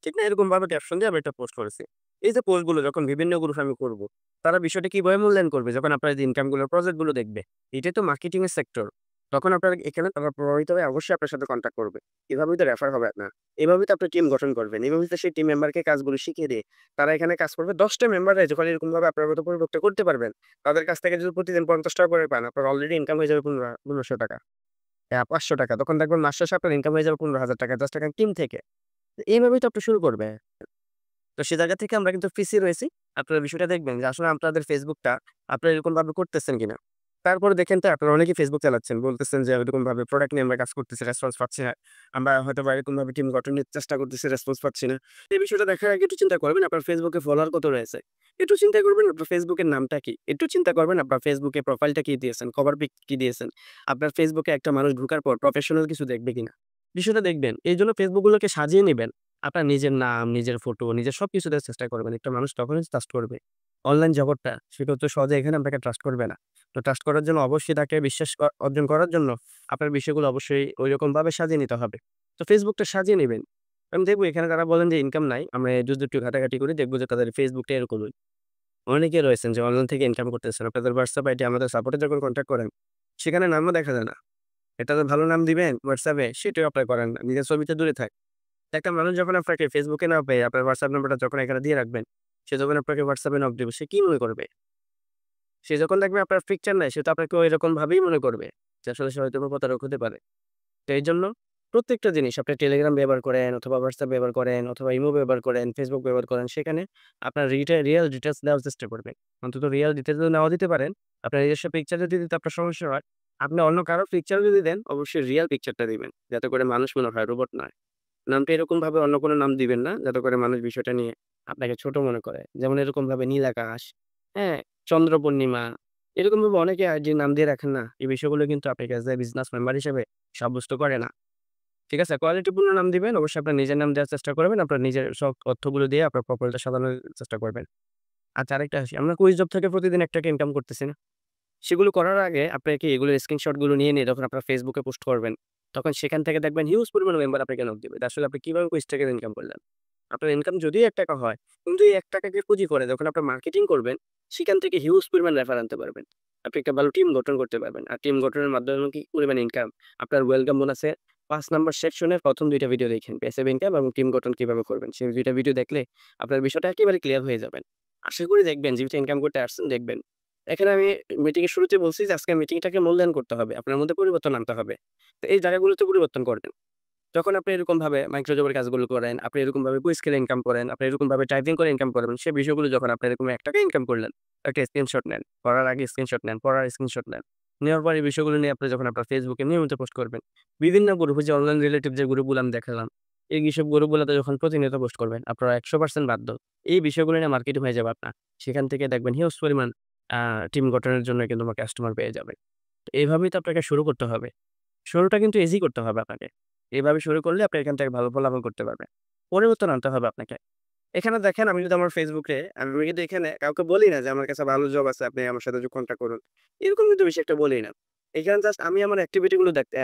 A: ঠিক না? এরকমভাবে ক্যাপশন দিয়ে আমি একটা পোস্ট করেছি। এই যে পোস্টগুলো যখন বিভিন্ন গ্রুপে আমি করব, তারা বিষয়টা কিভাবে মূল্যায়ন করবে? যখন আপনার এই যে ইনকাম গুলোর প্রজেক্ট গুলো দেখবে। এটাই তো মার্কেটিং এর সেক্টর। তখন আপনার এখানে তারা প্রভাবিত হয়ে অবশ্যই আপনার সাথে কনট্যাক্ট করবে। এভাবেই তো রেফার হবে আপনার। এভাবেই তো আপনি টিম গঠন করবেন। এভাবেই তো সেই টিম মেম্বারকে কাজগুলো শিখিয়ে দিয়ে তারা এখানে কাজ করবে। ১০ টা মেম্বাররা যখন এরকমভাবে আপনার মতো পরিবর্তন করতে পারবেন, তাদের কাছ থেকে যদি প্রতিদিন ৳৫০ করে পান, আপনার অলরেডি ইনকাম হয়ে যাবে ৳১৫০০ ৳৫০০ তখন দেখবেন মাস শেষে আপনার ইনকাম হয়ে যাবে ৳১৫,০০০ জাস্ট এখানে টিম থেকে। এইভাবেই তো আপনি শুরু করবে। তো সে জায়গা থেকে আমরা কিন্তু পিছিয়ে রয়েছি। আপনারা বিষয়টা দেখবেন যে আসলে আপনাদের ফেসবুকটা আপনারা এরকমভাবে করতেছেন কিনা। তারপরে দেখেন তো আপনারা অনেকেই ফেসবুক চালাচ্ছেন। বলতেছেন যে এরকমভাবে প্রোডাক্ট নিয়ে আমরা কাজ করতেছি, রেসপন্স পাচ্ছি না। আমরা হয়তোবা এরকমভাবে টিম গঠনের চেষ্টা করতেছি, রেসপন্স পাচ্ছি না। এই বিষয়টা দেখার আগে একটু চিন্তা করবেন আপনার ফেসবুকে ফলোয়ার কত রয়েছে। একটু চিন্তা করবেন আপনার ফেসবুকের নামটা কি? একটু চিন্তা করবেন আপনার ফেসবুকে প্রোফাইলটা কি দিয়েছেন, কভার পিক কি দিয়েছেন। আপনার ফেসবুকে একটা মানুষ ঢোকার পর প্রফেশনাল কিছু দেখবে কিনা। বিষয়টা দেখবেন। এইজন্য ফেসবুকগুলোকে সাজিয়ে নিবেন। আপনার নিজের নাম, নিজের ফটো, নিজের সবকিছু দেওয়ার চেষ্টা করবেন। একটা মানুষ তখনই ট্রাস্ট করবে। অনলাইন জগৎটা সেটা তো সহজে এখানে আপনাকে ট্রাস্ট করবে না। তো ট্রাস্ট করার জন্য অবশ্যই তাকে বিশ্বাস অর্জন করার জন্য আপনার বিষয়গুলো অবশ্যই ঐরকমভাবে সাজিয়ে নিতে হবে। তো ফেসবুকটা সাজিয়ে নিবেন। আমি দেখব এখানে যারা বলেন যে ইনকাম নাই, আমরা যদি একটু ঘাটাঘাটি করি দেখব যে তাদের ফেসবুকটা এরকমই। অনেকে রয়েছেন যে অনলাইন থেকে ইনকাম করতেছেন। আপনাদের WhatsApp আইডি আমাদের সাপোর্টে যখন কনট্যাক্ট করেন, সেখানে নামও দেখা যায় না। এটাতে ভালো নাম দিবেন WhatsApp এ সেটাও এপ্লাই করেন না। নিজের ছবিতে দূরে থাক। একটা মানুষ যখন আপনাকে ফেসবুকে না পেয়ে আপনার WhatsApp নাম্বারটা যখন এখানে দিয়ে রাখবেন, সে যখন আপনাকে WhatsApp এ নক দিবে, সে কি মনে করবে? সে যখন দেখবে আপনার পিকচার নাই, সে তো আপনাকে ঐরকম ভাবেই মনে করবে যে আসলে সে হয়তোবা প্রতারক হতে পারে। তো এইজন্য প্রত্যেকটা জিনিস আপনি Telegram ব্যবহার করেন অথবা WhatsApp ব্যবহার করেন অথবা ইমো ব্যবহার করেন, Facebook ব্যবহার করেন, সেখানে আপনার রিয়াল ডিটেইলস দেওয়ার চেষ্টা করবেন। অন্তত রিয়াল ডিটেইলস যদি নাও দিতে পারেন, আপনার নিজস্ব পিকচার যদি দিতে আপনার সমস্যা হয়, আপনি অন্য কারো পিকচার যদি দেন, অবশ্যই রিয়াল পিকচারটা দিবেন। যাতে করে মানুষ মনে হয়, রোবট নয়। নামটা এরকমভাবে অন্য কোনো নাম দিবেন না, যাতে করে মানুষ বিষয়টা নিয়ে আপনাকে ছোট মনে করে। যেমন এরকমভাবে নীল আকাশ, হ্যাঁ? চন্দ্র পূর্ণিমা, এরকমভাবে অনেকে আইডির নাম দিয়ে রাখেন না? এই বিষয়গুলো কিন্তু আপনাকে এজ এ বিজনেস মেম্বার হিসেবে সাব্যস্ত করে না। ঠিক আছে? কোয়ালিটিপূর্ণ নাম দিবেন। অবশ্যই আপনার নিজের নাম দেওয়ার চেষ্টা করবেন। আপনার নিজের সব তথ্যগুলো দিয়ে আপনার প্রোফাইলটা সাজানোর চেষ্টা করবেন। আচ্ছা আরেকটা আসি, আমরা কুইজ জব থেকে প্রতিদিন ৳১ ইনকাম করতেছি না? সেগুলো করার আগে আপনাকে এগুলোর স্ক্রিনশট গুলো নিয়ে যখন আপনার Facebook এ পোস্ট করবেন, তখন সেখান থেকে দেখবেন হিউজ পরিমাণ মেম্বার আপনাকে নক দিবে। আসলে আপনি কিভাবে কুইজ থেকে ইনকাম করলেন? আপনার ইনকাম যদিও ৳১ হয়, কিন্তু এই ৳১ কে পুঁজি করে যখন আপনার মার্কেটিং করবেন, সেখান থেকে হিউজ পরিমাণ রেফার আনতে পারবেন। আপনি একটা ভালো টিম গঠন করতে পারবেন। আর টিম গঠনের মাধ্যমে কি পরিমাণ ইনকাম? আপনার ওয়েলকাম বোনাসে ৫ নাম্বার সেকশনের ১ম ২ টা ভিডিও দেখেন। প্যাসিভ ইনকাম এবং টিম গঠন কিভাবে করবেন। সেই ২ টা ভিডিও দেখলে আপনার বিষয়টা একেবারে ক্লিয়ার হয়ে যাবেন। আশা করি দেখবেন যেহেতু ইনকাম করতে আসছেন দেখবেন। এখানে আমি মিটিং এর শুরুতে বলছি যে আজকের মিটিংটাকে মূল্যায়ন করতে হবে। আপনার মধ্যে পরিবর্তন আনতে হবে। তো এই জায়গাগুলোতে পরিবর্তন করবেন। যখন আপনি এরকমভাবে মাইক্রো জবের কাজগুলো করেন, আপনি এরকমভাবে কুইজ খেলে ইনকাম করেন, আপনি এরকমভাবে টাইপিং করে ইনকাম করেন, সে বিষয়গুলো যখন আপনি এরকম ৳১ ইনকাম করলেন, একটা স্ক্রিনশট নেন। করার আগে স্ক্রিনশট নেন, পড়ার স্ক্রিনশট নেন। নেওয়ার পরে এই বিষয়গুলো নিয়ে আপনি যখন আপনার Facebook এ নিয়মিত পোস্ট করবেন, বিভিন্ন গ্রুপে যে অনলাইন রিলেটিভ যে গ্রুপগুলো আমি দেখালাম, এইসব গ্রুপগুলোতে যখন প্রতিনিয়ত পোস্ট করবেন, আপনারা ১০০% বাধ্য। এই বিষয়গুলো নিয়ে মার্কেটিং হয়ে যাবে আপনার। সেখান থেকে দেখবেন হিউজ পরিমাণ আ টিম গঠনের জন্য কিন্তু কাস্টমার পেয়ে যাবেন। তো এভাবেই তো আপনাকে শুরু করতে হবে। শুরুটা কিন্তু ইজি করতে হবে আপনাকে। এভাবে শুরু করলে আপনি এখান থেকে ভালো ফলাফল করতে পারবেন। পরিবর্তন আনতে হবে আপনাকে। এখানে দেখেন আমি যদি আমার Facebook এ আমি কিন্তু এখানে কাউকে বলি না যে আমার কাছে ভালো জব আছে আপনি আমার সাথে কন্টাক্ট করুন। এরকম কিন্তু বেশি একটা বলি না। এখানে জাস্ট আমি আমার এক্টিভিটি গুলো দেখতে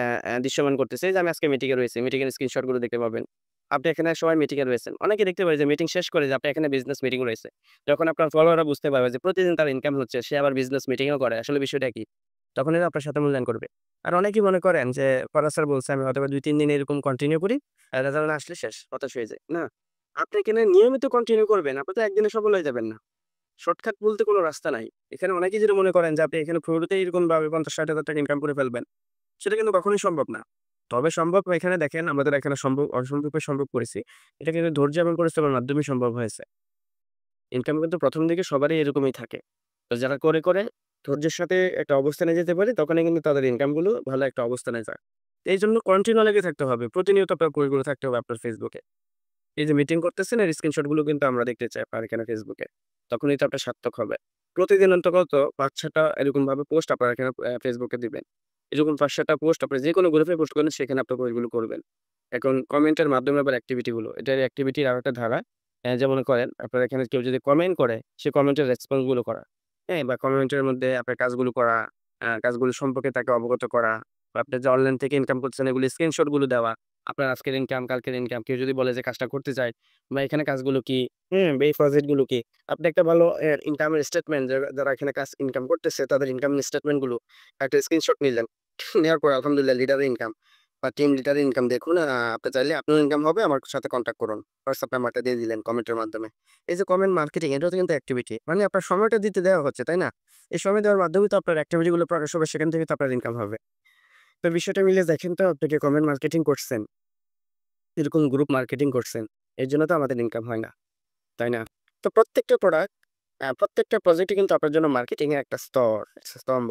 A: দৃশ্যমান করতেছি যে আমি আজকে মিটিং এ রয়েছি। মিটিং এর স্ক্রিনশট গুলো দেখতে পাবেন। আপনি এখানে সবাই মিটিং এ রয়েছেন। অনেকে দেখতে পারে যে মিটিং শেষ করে যে আপনি এখানে বিজনেস মিটিং রয়েছে। যখন আপনার ফলোয়াররা বুঝতে পারবে যে প্রতিদিন তার ইনকাম হচ্ছে, সে আবার বিজনেস মিটিং ও করে। আসলে বিষয়টা কি? তখন এরা আপনার সাথে মূল্যায়ন করবে। আর অনেকেই মনে করেন যে ফরাজ স্যার বলছে আমি হয়তোবা ২-৩ দিন এরকম কন্টিনিউ করি। রেজাল্ট না আসলে শেষ, হতাশ হয়ে যাই। না, আপনি এখানে নিয়মিত কন্টিনিউ করবেন। আপনি তো একদিনে সফল হয়ে যাবেন না। শর্টকাট বলতে কোনো রাস্তা নাই। এখানে অনেকেই যেটা মনে করেন যে আপনি এখানে শুরুতেই এরকমভাবে ৫০,০০০-৬০,০০০ ইনকাম করে ফেলবেন। সেটা কিন্তু কখনোই সম্ভব না। তবে সম্ভব এখানে দেখেন আমাদের এখানে অসম্ভবকে সম্ভব করেছি। এটা কিন্তু ধৈর্য এবং পরিশ্রমের মাধ্যমেই সম্ভব হয়েছে। ইনকাম কিন্তু ১ম দিকে সবারই এরকমই থাকে। তো যারা করে ধৈর্যের সাথে একটা অবস্থানে যেতে পারে তখনই কিন্তু তাদের ইনকাম গুলো ভালো একটা অবস্থানে যায়। এইজন্য কন্টিনিউ লেগে থাকতে হবে। প্রতিনিয়ত আপনার করে থাকতে হবে আপনার Facebook এ। এই যে মিটিং করতেছেন এর স্ক্রিনশট গুলো কিন্তু আমরা দেখতে চাই আপনার এখানে Facebook এ। তখনই তো আপনার সার্থক হবে। প্রতিদিন অন্তত ৫-৬ টা এরকমভাবে পোস্ট আপনারা এখানে Facebook এ দিবেন। এরকম ৫-৬ টা পোস্ট আপনি যেকোনো গ্রুপে পোস্ট করেন সেখানে আপনার পোস্টগুলো করবেন। এখন কমেন্টের মাধ্যমে আবার অ্যাক্টিভিটি গুলো। এটার অ্যাক্টিভিটির আরেকটা ধারা। যেমন করেন আপনার এখানে কেউ যদি কমেন্ট করে, সে কমেন্টের রেসপন্স গুলো করা। হ্যাঁ? বা কমেন্টের মধ্যে আপনার কাজগুলো করা, কাজগুলো সম্পর্কে তাকে অবগত করা, বা আপনি যে অনলাইন থেকে ইনকাম করছেন এগুলো স্ক্রিনশট গুলো দেওয়া। আপনার আজকের ইনকাম, কালকের ইনকাম। কেউ যদি বলে যে কাজটা করতে চায় বা এখানে কাজগুলো কি, এই প্রজেক্ট গুলো কি? আপনি একটা ভালো ইনকামের স্টেটমেন্ট যারা এখানে কাজ ইনকাম করতেছে তাদের ইনকাম স্টেটমেন্ট গুলো একটা স্ক্রিনশট নিলেন। নেওয়ার পর আলহামদুলিল্লাহ লিডারের ইনকাম বা টিম লিডারের ইনকাম দেখুন। আপনি চাইলে আপনারও ইনকাম হবে, আমার সাথে কনট্যাক্ট করুন। WhatsApp নাম্বারটা দিয়ে দিলেন কমেন্টের মাধ্যমে। এই যে কমেন্ট মার্কেটিং এটাও তো কিন্তু অ্যাক্টিভিটি। মানে আপনার সময়টা দিতে দেওয়া হচ্ছে, তাই না? এই সময় দেওয়ার মাধ্যমেই তো আপনার অ্যাক্টিভিটি গুলো প্রকাশ হবে, সেখান থেকে তো আপনার ইনকাম হবে। তো বিষয়টা মিলিয়ে দেখেন তো আপনি কি কমেন্ট মার্কেটিং করছেন? এরকম গ্রুপ মার্কেটিং করছেন। এর জন্য তো আমাদের ইনকাম হয় না, তাই না? তো প্রত্যেকটা প্রোডাক্ট প্রত্যেকটা প্রজেক্টই কিন্তু আপনার জন্য মার্কেটিং এর একটা স্তম্ভ।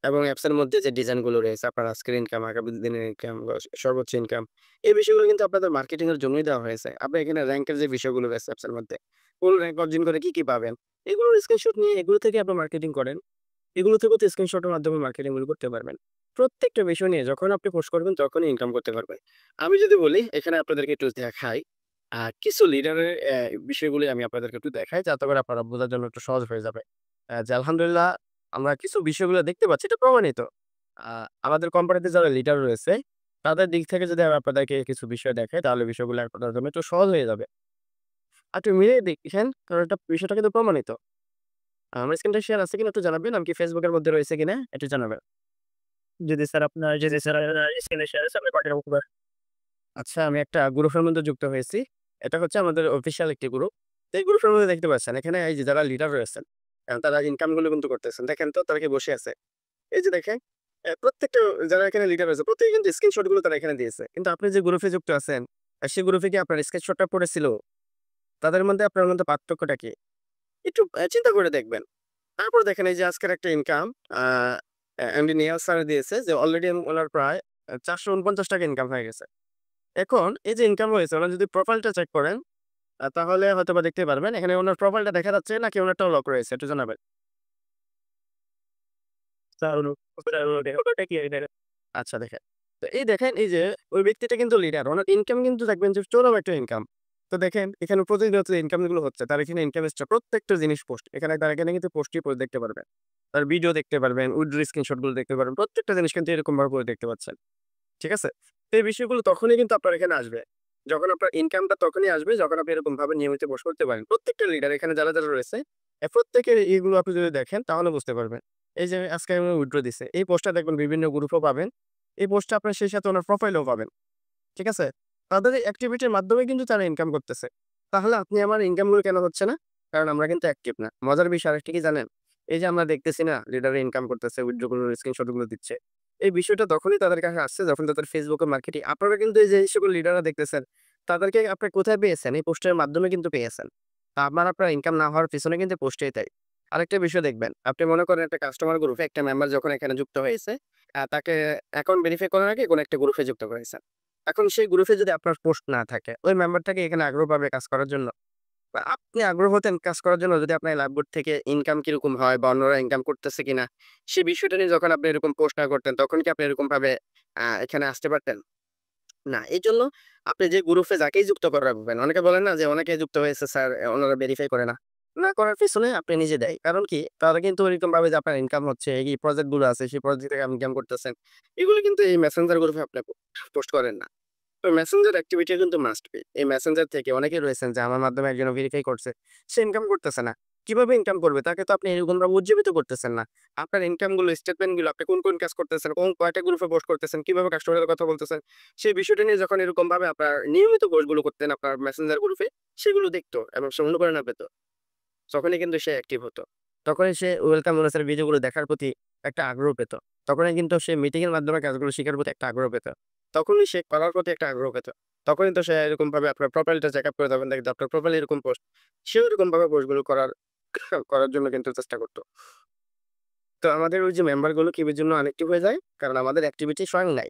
A: এবং অ্যাপস এর মধ্যে যে ডিজাইন গুলো রয়েছে, আপনার আজকের ইনকাম, আগামী দিনের ইনকাম, সর্বোচ্চ ইনকাম, এই বিষয়গুলো কিন্তু আপনাদের মার্কেটিং এর জন্যই দেওয়া হয়েছে। আপনি এখানে র‍্যাংক এর যে বিষয়গুলো রয়েছে অ্যাপস এর মধ্যে, ফুল র‍্যাংক অর্জন করে কি পাবেন? এগুলোর স্ক্রিনশট নিয়ে এগুলো থেকে আপনি মার্কেটিং করেন। এগুলো থেকেও তো স্ক্রিনশটের মাধ্যমে মার্কেটিং গুলো করতে পারবেন। প্রত্যেকটা বিষয় নিয়ে যখন আপনি পোস্ট করবেন তখনই ইনকাম করতে পারবেন। আমি যদি বলি এখানে আপনাদেরকে একটু দেখাই, কিছু লিডারের বিষয়গুলি আমি আপনাদেরকে একটু দেখাই যাতে করে আপনারা বোঝার জন্য একটু সহজ হয়ে যাবে। যে আলহামদুলিল্লাহ আমরা কিছু বিষয়গুলো দেখতে পাচ্ছি, এটা প্রমাণিত। আ আমাদের কোম্পানিতে যারা লিডার রয়েছে তাদের দিক থেকে যদি আমি আপনাদেরকে কিছু বিষয় দেখাই তাহলে বিষয়গুলো আপনার জন্য একটু সহজ হয়ে যাবে। একটু মিলিয়ে দেখেন কারণ এটা বিষয়টা কিন্তু প্রমাণিত। আমার স্ক্রিনটা শেয়ার আছে কিনা একটু জানাবেন? আমি কি Facebook এর মধ্যে রয়েছে কিনা একটু জানাবেন। যদি স্যার স্ক্রিনে শেয়ার আছে আপনি কয়টা উপকার। আচ্ছা, আমি একটা গ্রুপের মধ্যে যুক্ত হয়েছি। এটা হচ্ছে আমাদের অফিসিয়াল একটি গ্রুপ। তো এই গ্রুপের মধ্যে দেখতে পাচ্ছেন এখানে এই যে যারা লিডার রয়েছেন, তারা ইনকাম গুলো কিন্তু করতেছেন। দেখেন তো তারা কি বসে আছে? এই যে দেখেন, প্রত্যেকটা যারা এখানে লিডার রয়েছে প্রত্যেকে কিন্তু স্ক্রিনশট গুলো তারা এখানে দিয়েছে। কিন্তু আপনি যে গ্রুপে যুক্ত আছেন, সেই গ্রুপে কি আপনার স্ক্রিনশটটা পড়েছিল? তাদের মধ্যে আপনার মধ্যে পার্থক্যটা কি? একটু চিন্তা করে দেখবেন। তারপর দেখেন এই যে আজকের একটা ইনকাম আ এমডি নিয়াজ স্যার দিয়েছে যে অলরেডি ওনার প্রায় ৳৪৪৯ ইনকাম হয়ে গেছে। এখন এই যে ইনকাম হয়েছে ওনার যদি প্রোফাইলটা চেক করেন তাহলে হয়তোবা দেখতে পারবেন। এখানে উনার প্রোফাইলটা দেখা যাচ্ছে নাকি উনারটাও লক রয়েছে? একটু জানাবেন। আচ্ছা দেখেন। তো এই দেখেন এই যে ওই ব্যক্তিটা কিন্তু লিডার। উনার ইনকাম কিন্তু দেখবেন যে চরম একটা ইনকাম। তো দেখেন এখানে প্রতিনিয়ত ইনকাম গুলো হচ্ছে। তার এখানে ইনকাম এক্সট্রা প্রত্যেকটা জিনিস পোস্ট। তার এখানে কিন্তু পোস্টই পোস্ট দেখতে পারবেন। তার ভিডিও দেখতে পারবেন, উইথড্র স্ক্রিনশট গুলো দেখতে পারবেন। প্রত্যেকটা জিনিস কিন্তু এরকমভাবে করে দেখতে পাচ্ছেন। ঠিক আছে? তো এই বিষয়গুলো তখনই কিন্তু আপনার এখানে আসবে। যখন আপনার ইনকামটা তখনই আসবে যখন আপনি এরকমভাবে নিয়মিত পোস্ট করতে পারেন। প্রত্যেকটা লিডার এখানে যারা রয়েছে, প্রত্যেকের এগুলো আপনি যদি দেখেন তাহলে বুঝতে পারবেন। এই যে আজকে আমি উইথড্র দিছে। এই পোস্টটা দেখবেন বিভিন্ন গ্রুপেও পাবেন। এই পোস্টটা আপনার সেই সাথে ওনার প্রোফাইলেও পাবেন। ঠিক আছে? তাদের এই অ্যাক্টিভিটির মাধ্যমে কিন্তু তারা ইনকাম করতেছে। তাহলে আপনি আমার ইনকাম গুলো কেন হচ্ছে না? কারণ আমরা কিন্তু অ্যাক্টিভ না। মজার বিষয় আরেকটা কি জানেন? এই যে আমরা দেখতেছি না লিডাররা ইনকাম করতেছে, উইথড্র গুলোর স্ক্রিনশট গুলো দিচ্ছে। এই বিষয়টা তখনই তাদের কাছে আসছে যখন তাদের Facebook এ মার্কেটিং আপনারা কিন্তু এই যে সকল লিডাররা দেখতেছেন, তাদেরকে আপনি কোথায় পেয়েছেন? এই পোস্টের মাধ্যমে কিন্তু পেয়েছেন। তা আপনার ইনকাম না হওয়ার পিছনে কিন্তু পোস্টেই দায়ী। আরেকটা বিষয় দেখবেন, আপনি মনে করেন একটা কাস্টমার গ্রুপে একটা মেম্বার যখন এখানে যুক্ত হয়েছে, তাকে অ্যাকাউন্ট ভেরিফাই করার আগে কোনো একটা গ্রুপে যুক্ত করেছেন। এখন সেই গ্রুপে যদি আপনার পোস্ট না থাকে, ওই মেম্বারটাকে এখানে আগ্রহ পাবে কাজ করার জন্য? বা আপনি আগ্রহ হতেন কাজ করার জন্য যদি আপনার লাইভবোর্ড থেকে ইনকাম কিরকম হয় বা অন্যরা ইনকাম করতেছে কিনা, সে বিষয়টা নিয়ে যখন আপনি এরকম পোস্ট না করতেন, তখন কি আপনি এরকমভাবে এখানে আসতে পারতেন? না। এজন্য আপনি যে গ্রুপে যাকেই যুক্ত করাবেন, অনেকে বলেন না যে অনেকে যুক্ত হয়েছে স্যার ওনারা ভেরিফাই করে না। না করার পিছনে আপনি নিজে দায়ী। কারণ কি? তারা কিন্তু ওইরকমভাবে যে আপনার ইনকাম হচ্ছে, এই প্রজেক্ট গুলো আছে, সেই প্রজেক্ট থেকে ইনকাম করতেছেন। এগুলো কিন্তু এই মেসেঞ্জার গ্রুপে আপনি পোস্ট করেন না। তো মেসেঞ্জার অ্যাক্টিভিটি কিন্তু মাস্ট বি। এই মেসেঞ্জার থেকে অনেকেই রয়েছেন যে আমার মাধ্যমে একজন ভেরিফাই করছে। সে ইনকাম করতেছে না। কিভাবে ইনকাম করবে? তাকে তো আপনি এরকমভাবে উজ্জীবিত করতেছেন না। আপনার ইনকাম গুলো, স্টেটমেন্ট গুলো আপনি কোন কাজ করতেছেন, কয়টা গ্রুপে পোস্ট করতেছেন, কিভাবে কাস্টমারের কথা বলতেছেন। সেই বিষয়টা নিয়ে যখন এরকমভাবে আপনার নিয়মিত পোস্ট গুলো করতেন আপনার মেসেঞ্জার গ্রুপে, সেগুলো দেখতো এবং সে অনুপ্রেরণা পেত। তখনই কিন্তু সে অ্যাক্টিভ হতো। তখনই সে ওয়েলকাম বোনাসের ভিডিওগুলো দেখার প্রতি একটা আগ্রহ পেত। তখনই কিন্তু সে মিটিং এর মাধ্যমে কাজগুলো শিখার প্রতি একটা আগ্রহ পেত। তখনই সে করার প্রতি একটা আগ্রহ পেত। তখনই তো সে এরকমভাবে আপনার প্রোফাইলটা চেকআপ করে যাবেন দেখবেন আপনার প্রোফাইলে এরকম পোস্ট। সেও এরকমভাবে পোস্টগুলো করার জন্য কিন্তু চেষ্টা করত। তো আমাদের ওই যে মেম্বার গুলো কিসের জন্য আনএক্টিভ হয়ে যায়? কারণ আমাদের অ্যাক্টিভিটি স্বয়ং নাই।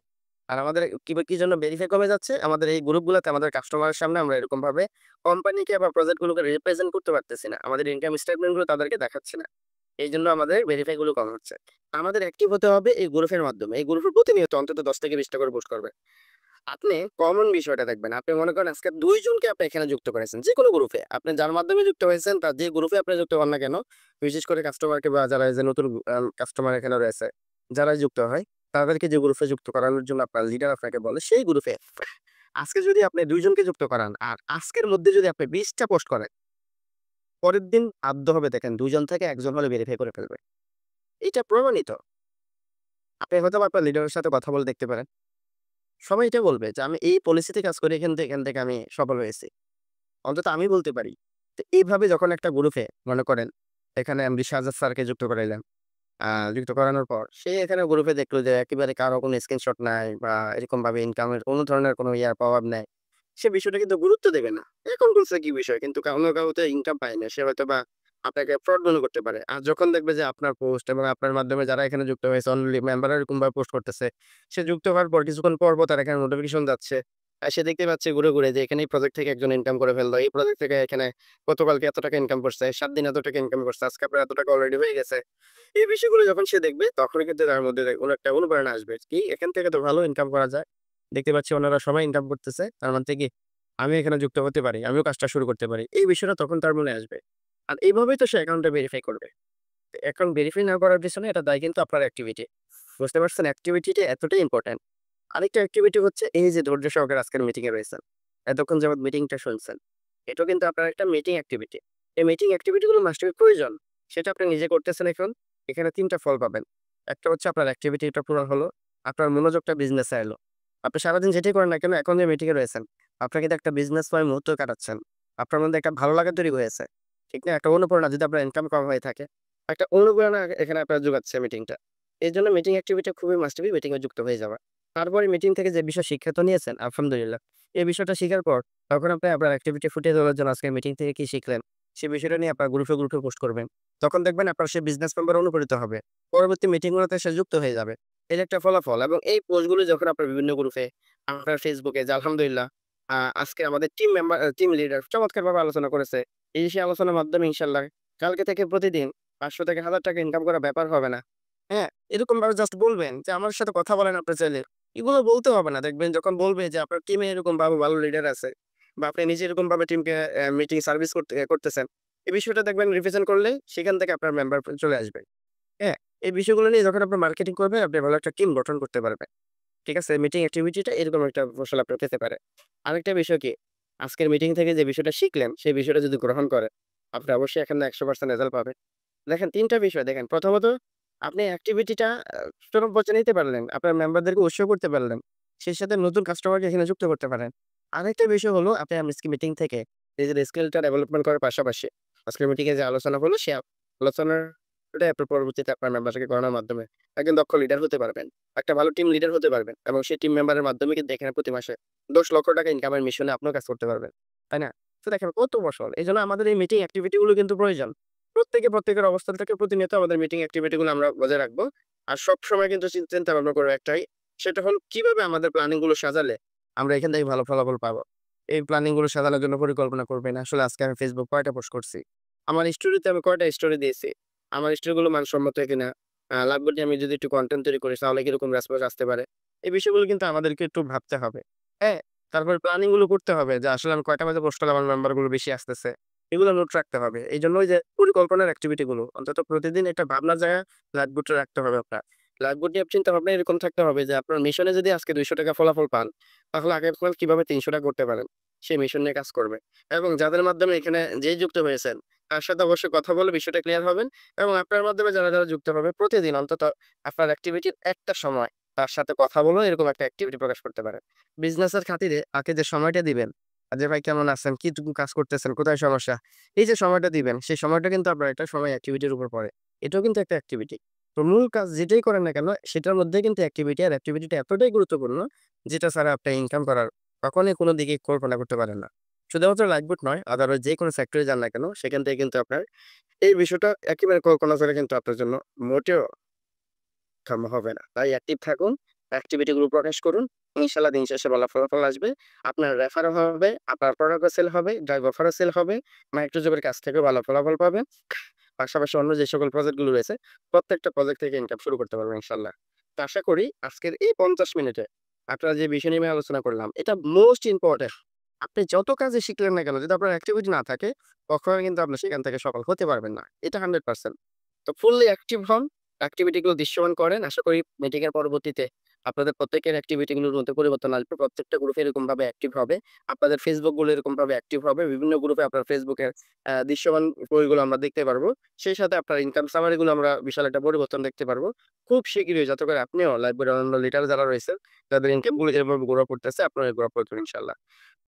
A: আর আমাদের কি জন্য ভেরিফাই কমে যাচ্ছে? আমাদের এই গ্রুপগুলোতে আমাদের কাস্টমারের সামনে আমরা এরকমভাবে কোম্পানিকে বা প্রজেক্ট গুলোকে রিপ্রেজেন্ট করতে পারতেছি না। আমাদের ইনকাম স্টেটমেন্ট গুলো তাদেরকে দেখাচ্ছি না। এইজন্য আমাদের ভেরিফাই গুলো কম হচ্ছে। আমাদের অ্যাক্টিভ হতে হবে এই গ্রুপের মাধ্যমে। এই গ্রুপে প্রতিনিয়ত অন্তত ১০ থেকে ২০ টা করে পোস্ট করবেন। আপনি কমন বিষয়টা দেখবেন। আপনি মনে করেন আজকে ২ জনকে আপনি এখানে যুক্ত করেছেন। যেকোনো গ্রুপে। আপনি যার মাধ্যমে যুক্ত হয়েছেন তার যে গ্রুপে আপনি যুক্ত হন না কেন, বিশেষ করে কাস্টমারকে বা যারা এই যে নতুন কাস্টমার এখানে রয়েছে, যারাই যুক্ত হয়, তাদেরকে যে গ্রুপে যুক্ত করানোর জন্য আপনার লিডার আপনাকে বলে, সেই গ্রুপে আজকে যদি আপনি ২ জনকে যুক্ত করান, আর আজকের মধ্যে যদি আপনি ২০ টা পোস্ট করেন, পরের দিন বাধ্য হবে দেখেন ২ জন থেকে ১ জন হলে ভেরিফাই করে ফেলবে। এটা প্রমাণিত। আপনি হয়তোবা আপনার লিডারের সাথে কথা বলে দেখতে পারেন। সবাই এটা বলবে যে, "আমি এই পলিসিতে কাজ করে এখান থেকে আমি সফল হয়েছি।" অন্তত আমি বলতে পারি। তো এইভাবে যখন একটা গ্রুপে মনে করেন এখানে এমডি শাহজাদ স্যারকে যুক্ত করাইলাম। যুক্ত করানোর পর সে এখানে গ্রুপে দেখলো যে একেবারে কারো কোনো স্ক্রিনশট নাই বা এরকমভাবে ইনকামের কোনো ধরনের কোনো প্রভাব নাই। সে বিষয়টা কিন্তু গুরুত্ব দেবে না। এখন বলছে কি বিষয় কিন্তু অন্য কাউতে ইনকাম পায় না। সে হয়তোবা আপনাকে ফ্রড মনে করতে পারে। আর যখন দেখবে যে আপনার পোস্ট এবং আপনার মাধ্যমে যারা এখানে যুক্ত হয়েছে অলরেডি মেম্বাররা এরকমভাবে পোস্ট করতেছে। সে যুক্ত হওয়ার পর কিছুক্ষণ পর তার এখানে নোটিফিকেশন যাচ্ছে। সে দেখতে পাচ্ছে ঘুরে, যে এখানে এই প্রজেক্ট থেকে একজন ইনকাম করে ফেললো। এই প্রজেক্ট থেকে এখানে গতকালকে এত টাকা ইনকাম করছে, ৭ দিন এত টাকা ইনকাম করছে। আজকে আপনার এত টাকা অলরেডি হয়ে গেছে। এই বিষয়গুলো যখন সে দেখবে তখনই কিন্তু তার মধ্যে কোনো একটা অনুপ্রেরণা আসবে। কি এখান থেকে তো ভালো ইনকাম করা যায়। দেখতে পাচ্ছি অন্যরা সবাই ইনকাম করতেছে। তার মানে কি আমি এখানে যুক্ত হতে পারি। আমিও কাজটা শুরু করতে পারি। এই বিষয়টা তখন তার মনে আসবে। আর এইভাবেই তো সে অ্যাকাউন্টটা ভেরিফাই করবে। অ্যাকাউন্ট ভেরিফাই না করার পেছনে এটা দায়ী কিন্তু আপনার অ্যাক্টিভিটি। বুঝতে পারছেন? অ্যাক্টিভিটিটা এতটাই ইম্পোর্টেন্ট। আরেকটা অ্যাক্টিভিটি হচ্ছে এই যে ধৈর্য সহকারে আজকের মিটিং এ রয়েছেন। এতক্ষণ যাবৎ মিটিংটা শুনছেন। এটাও কিন্তু আপনার একটা মিটিং অ্যাক্টিভিটি। এই মিটিং অ্যাক্টিভিটি গুলো মাস্ট বি প্রয়োজন। সেটা আপনি নিজে করতেছেন এখন। এখানে ৩ টা ফল পাবেন। একটা হচ্ছে আপনার অ্যাক্টিভিটিটা পূরণ হলো। আপনার মনোযোগটা বিজনেসে এলো। আপনি সারাদিন যেটাই করেন না কেন এখন যে মিটিং এ রয়েছেন, আপনার কিন্তু একটা বিজনেসময় মুহূর্ত কাটাচ্ছেন। আপনার মধ্যে একটা ভালো লাগা তৈরি হয়েছে। ঠিক না? একটা অনুপ্রেরণা যদি আপনার ইনকাম কম হয়ে থাকে, একটা অনুপ্রেরণা এখানে আপনার যোগাচ্ছে মিটিংটা। এজন্য মিটিং অ্যাক্টিভিটি খুবই মাস্ট বি মিটিং এ যুক্ত হয়ে যাওয়া। তারপরে মিটিং থেকে যে বিষয় শিক্ষা তো নিয়েছেন, আলহামদুলিল্লাহ। এই বিষয়টা শিখার পর তখন আপনি আপনার অ্যাক্টিভিটি ফুটিয়ে তোলার জন্য আজকের মিটিং থেকে কি শিখলেন, সে বিষয়টা নিয়ে আপনার গ্রুপে পোস্ট করবেন। তখন দেখবেন আপনার সে বিজনেস মেম্বার অনুপ্রেরিত হবে। পরবর্তী মিটিং গুলোতে সে যুক্ত হয়ে যাবে। এর একটা ফলাফল এবং এই পোস্টগুলো যখন আপনার বিভিন্ন গ্রুপে, আপনার ফেসবুকে যে আলহামদুলিল্লাহ আজকে আমাদের টিম লিডার চমৎকারভাবে আলোচনা করেছে। সেই আলোচনার মাধ্যমে ইনশাআল্লাহ কালকে থেকে প্রতিদিন ৫০০ থেকে ৳১,০০০ ইনকাম করা ব্যাপার হবে না। হ্যাঁ? এরকমভাবে জাস্ট বলবেন যে, "আমার সাথে কথা বলেন আপনি চাইলে।" এগুলো বলতে হবে না। দেখবেন যখন বলবে যে আপনার টিমে এরকম ভালো লিডার আছে বা আপনি নিজে এরকমভাবে টিমকে মিটিং সার্ভিস করতেছেন। এই বিষয়টা দেখবেন রিপ্রেজেন্ট করলে সেখান থেকে আপনার মেম্বার চলে আসবে। হ্যাঁ? এই বিষয়গুলো নিয়ে যখন আপনার মার্কেটিং করবেন আপনি ভালো একটা টিম গঠন করতে পারবেন। ঠিক আছে? মিটিং অ্যাক্টিভিটিটা এরকম একটা ফসল আপনার পেতে পারে। আরেকটা বিষয় কি? আজকের মিটিং থেকে যে বিষয়টা শিখলেন, সেই বিষয়টা যদি গ্রহণ করেন, আপনি অবশ্যই এখানে ১০০% রেজাল্ট পাবেন। দেখেন ৩ টা বিষয় দেখেন। প্রথমত আপনি অ্যাক্টিভিটিটা চরম পর্যায়ে নিতে পারলেন। আপনার মেম্বারদেরকে উৎসাহ করতে পারলেন। সেই সাথে নতুন কাস্টমারকে এখানে যুক্ত করতে পারেন। আরেকটা বিষয় হলো আপনি আজকে মিটিং থেকে নিজের স্কিলটা ডেভেলপমেন্ট করার পাশাপাশি আজকের মিটিং এ যে আলোচনা হলো সে আলোচনাটা আপনার পরবর্তীতে আপনার মেম্বারকে করানোর মাধ্যমে একজন দক্ষ লিডার হতে পারবেন। একটা ভালো টিম লিডার হতে পারবেন এবং সেই টিম মেম্বারের মাধ্যমে কিন্তু এখানে প্রতি মাসে ৳১০,০০,০০০ ইনকামের মিশনে আপনিও কাজ করতে পারবেন। তাই না? তো দেখেন কত ফসল। এজন্য আমাদের এই মিটিং অ্যাক্টিভিটি গুলো কিন্তু প্রয়োজন। প্রত্যেকে প্রত্যেকের অবস্থান থেকে প্রতিনিয়ত আমাদের মিটিং অ্যাক্টিভিটি গুলো আমরা বজায় রাখবো। আর সবসময় কিন্তু চিন্তা ভাবনা করবো একটাই, সেটা হলো কিভাবে আমাদের প্ল্যানিং গুলো সাজালে আমরা এখান থেকে ভালো ফলাফল পাবো। এই প্ল্যানিং গুলো সাজানোর জন্য পরিকল্পনা করবেন। আসলে আজকে আমি Facebook কয়টা পোস্ট করছি। আমার স্টোরিতে আমি কয়টা স্টোরি দিয়েছি। আমার স্টোরি গুলো মানসম্মত কিনা। লাগবে যে আমি যদি একটু কনটেন্ট তৈরি করি তাহলে কিরকম রেসপন্স আসতে পারে। এই বিষয়গুলো কিন্তু আমাদেরকে একটু ভাবতে হবে। হ্যাঁ? তারপরে প্ল্যানিং গুলো করতে হবে যে আসলে আমি কয়টা বাজে পোস্ট করলে আমার মেম্বার গুলো বেশি আসতেছে। এগুলো নোট রাখতে হবে। এইজন্য ওই যে পরিকল্পনার অ্যাক্টিভিটি গুলো অন্তত প্রতিদিন একটা ভাবনার জায়গায় লাইটবোর্ডে রাখতে হবে আপনার। লাইটবোর্ড নিয়ে চিন্তা ভাবনা এরকম থাকতে হবে যে আপনার মিশনে যদি আজকে ৳২০০ ফলাফল পান, তাহলে আগের মাস কিভাবে ৳৩০০ করতে পারেন, সেই মিশন নিয়ে কাজ করবে। এবং যাদের মাধ্যমে এখানে যেই যুক্ত হয়েছেন, তার সাথে অবশ্যই কথা বলে বিষয়টা ক্লিয়ার হবেন এবং আপনার মাধ্যমে যারা যুক্ত হবে প্রতিদিন অন্তত আপনার অ্যাক্টিভিটির একটা সময় তার সাথে কথা বলেও এরকম একটা অ্যাক্টিভিটি প্রকাশ করতে পারেন। বিজনেসের খাতিরে তাকে যে সময়টা দিবেন, যে ভাই কেমন আছেন? কিটুকু কাজ করতেছেন? কোথায় সমস্যা? এই যে সময়টা দিবেন, সেই সময়টা কিন্তু আপনার একটা সময় অ্যাক্টিভিটির উপর পড়ে। এটাও কিন্তু একটা অ্যাক্টিভিটি। তো মূল কাজ যেটাই করেন না কেন, সেটার মধ্যে কিন্তু অ্যাক্টিভিটি আর অ্যাক্টিভিটিটা এতটাই গুরুত্বপূর্ণ, যেটা ছাড়া আপনি ইনকাম করার কখনোই কোনো দিকেই কল্পনা করতে পারেন না। শুধুমাত্র লাইফবোট নয়, আদারওয়াইজ যেকোনো সেক্টরে যান না কেন, সেখান থেকে কিন্তু আপনার এই বিষয়টা একেবারে কল্পনা করে কিন্তু আপনার জন্য মোটেও হবে না। তাই অ্যাক্টিভ থাকুন, অ্যাক্টিভিটি গুলো প্রকাশ করুন। ইনশাআল্লাহ দিন শেষে ভালো ফলাফল আসবে। আপনার রেফারও হবে, আপনার প্রোডাক্টও সেল হবে, ড্রাইভ অফারও সেল হবে। মাইক্রোজবের কাছ থেকেও ভালো ফলাফল পাবেন। পাশাপাশি অন্য যে সকল প্রজেক্ট গুলো রয়েছে, প্রত্যেকটা প্রজেক্ট থেকে ইনকাম শুরু করতে পারবেন ইনশাআল্লাহ। তো আশা করি আজকের এই ৫০ মিনিটে আপনারা যে বিষয় নিয়ে আলোচনা করলাম, এটা মোস্ট ইম্পোর্টেন্ট। আপনি যত কাজই শিখলেন না কেন, যদি আপনার অ্যাক্টিভিটি না থাকে, কখনোই কিন্তু আপনি সেখান থেকে সফল হতে পারবেন না। এটা 100%। তো ফুললি অ্যাক্টিভ হন, অ্যাক্টিভিটি গুলো দৃশ্যমান করেন। আশা করি মিটিং এর পরবর্তীতে আপনাদের প্রত্যেকের অ্যাক্টিভিটি গুলোর মধ্যে পরিবর্তন আসবে। প্রত্যেকটা গ্রুপে এরকমভাবে অ্যাক্টিভ হবে। আপনাদের Facebook গুলো এরকমভাবে অ্যাক্টিভ হবে। বিভিন্ন গ্রুপে আপনার Facebook এর দৃশ্যমান বইগুলো আমরা দেখতে পারবো। সেই সাথে আপনার ইনকাম সামারি গুলো আমরা বিশাল একটা পরিবর্তন দেখতে পারবো। খুব শিগগিরই যাতে করে আপনিও লাইফ বইয়ের অন্যান্য লিডার যারা রয়েছেন, যাদের ইনকাম গুলো যেভাবে গ্রো করতেছে, আপনারা গ্রো করবেন ইনশাআল্লাহ।